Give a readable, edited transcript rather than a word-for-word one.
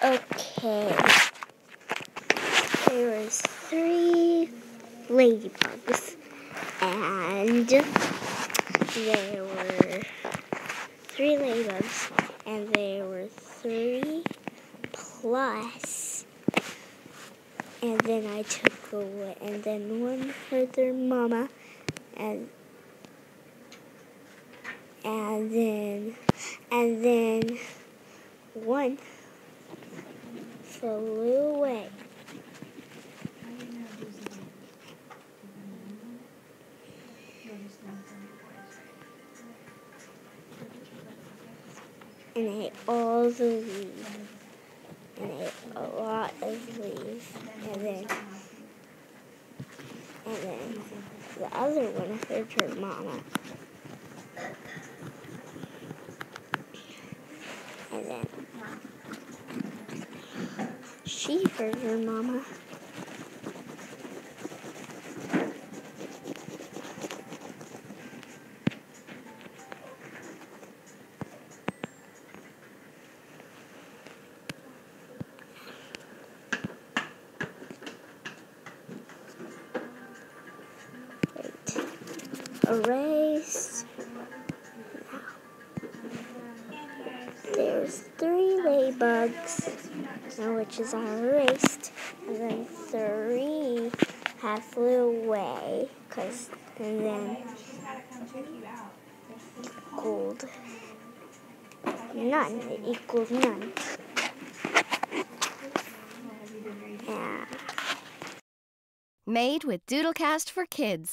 Okay. There was 3 ladybugs, and there were 3 plus, and then I took away, and then one heard their mama, and then one flew away. And ate all the leaves. And ate a lot of leaves. And then the other one heard her mama. And then she heard her mama. Erased. There's 3 ladybugs, which is erased, and then 3 have flew away, and then equaled none. It equaled none. Yeah. Made with Doodlecast for Kids.